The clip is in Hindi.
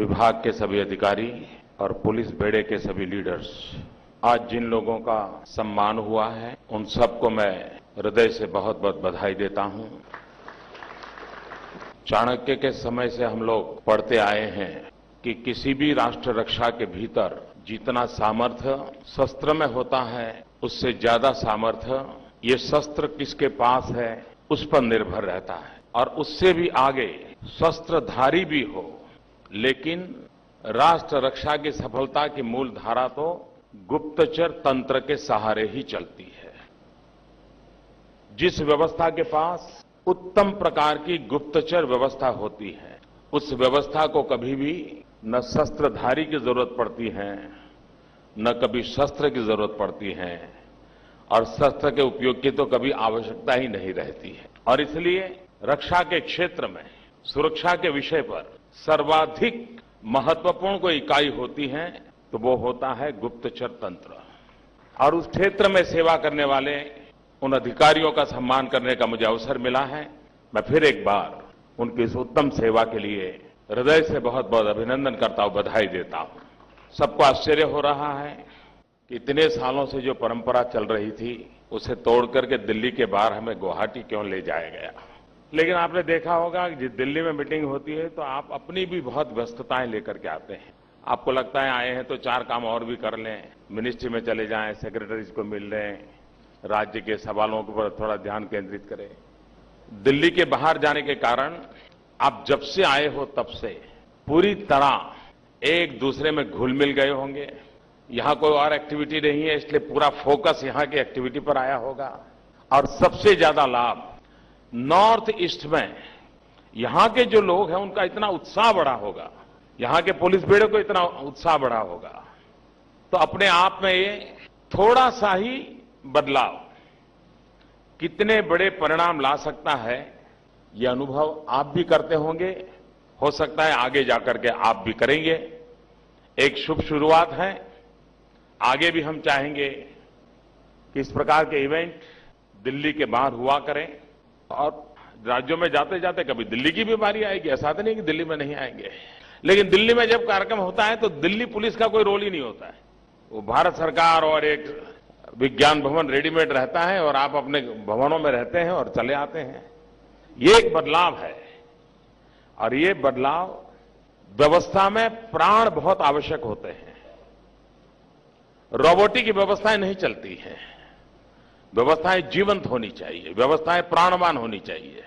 विभाग के सभी अधिकारी और पुलिस बेड़े के सभी लीडर्स, आज जिन लोगों का सम्मान हुआ है उन सबको मैं हृदय से बहुत बहुत बधाई देता हूं। चाणक्य के समय से हम लोग पढ़ते आए हैं कि किसी भी राष्ट्र रक्षा के भीतर जितना सामर्थ्य शस्त्र में होता है उससे ज्यादा सामर्थ्य ये शस्त्र किसके पास है उस पर निर्भर रहता है, और उससे भी आगे शस्त्रधारी भी हो, लेकिन राष्ट्र रक्षा की सफलता की मूल धारा तो गुप्तचर तंत्र के सहारे ही चलती है। जिस व्यवस्था के पास उत्तम प्रकार की गुप्तचर व्यवस्था होती है उस व्यवस्था को कभी भी न शस्त्रधारी की जरूरत पड़ती है न कभी शस्त्र की जरूरत पड़ती है, और शस्त्र के उपयोग की तो कभी आवश्यकता ही नहीं रहती है। और इसलिए रक्षा के क्षेत्र में सुरक्षा के विषय पर सर्वाधिक महत्वपूर्ण कोई इकाई होती है तो वो होता है गुप्तचर तंत्र। और उस क्षेत्र में सेवा करने वाले उन अधिकारियों का सम्मान करने का मुझे अवसर मिला है। मैं फिर एक बार उनकी इस उत्तम सेवा के लिए हृदय से बहुत बहुत अभिनंदन करता हूं, बधाई देता हूं। सबको आश्चर्य हो रहा है कि इतने सालों से जो परंपरा चल रही थी उसे तोड़ करके दिल्ली के बाहर हमें गुवाहाटी क्यों ले जाया गया। लेकिन आपने देखा होगा कि दिल्ली में मीटिंग होती है तो आप अपनी भी बहुत व्यस्तताएं लेकर के आते हैं। आपको लगता है आए हैं तो 4 काम और भी कर लें, मिनिस्ट्री में चले जाएं, सेक्रेटरीज को मिल लें, राज्य के सवालों के ऊपर थोड़ा ध्यान केंद्रित करें। दिल्ली के बाहर जाने के कारण आप जब से आए हो तब से पूरी तरह एक दूसरे में घुल मिल गए होंगे। यहां कोई और एक्टिविटी नहीं है, इसलिए पूरा फोकस यहां की एक्टिविटी पर आया होगा। और सबसे ज्यादा लाभ नॉर्थ ईस्ट में यहां के जो लोग हैं उनका इतना उत्साह बढ़ा होगा, यहां के पुलिस बेड़े को इतना उत्साह बढ़ा होगा। तो अपने आप में ये थोड़ा सा ही बदलाव कितने बड़े परिणाम ला सकता है, ये अनुभव आप भी करते होंगे। हो सकता है आगे जाकर के आप भी करेंगे। एक शुभ शुरुआत है। आगे भी हम चाहेंगे कि इस प्रकार के इवेंट दिल्ली के बाहर हुआ करें, और राज्यों में जाते जाते कभी दिल्ली की भी बारी आएगी। ऐसा तो नहीं कि दिल्ली में नहीं आएंगे, लेकिन दिल्ली में जब कार्यक्रम होता है तो दिल्ली पुलिस का कोई रोल ही नहीं होता है। वो भारत सरकार और एक विज्ञान भवन रेडीमेड रहता है और आप अपने भवनों में रहते हैं और चले आते हैं। ये एक बदलाव है, और ये बदलाव व्यवस्था में प्राण बहुत आवश्यक होते हैं। रोबोटिक की व्यवस्थाएं नहीं चलती हैं। व्यवस्थाएं जीवंत होनी चाहिए, व्यवस्थाएं प्राणवान होनी चाहिए।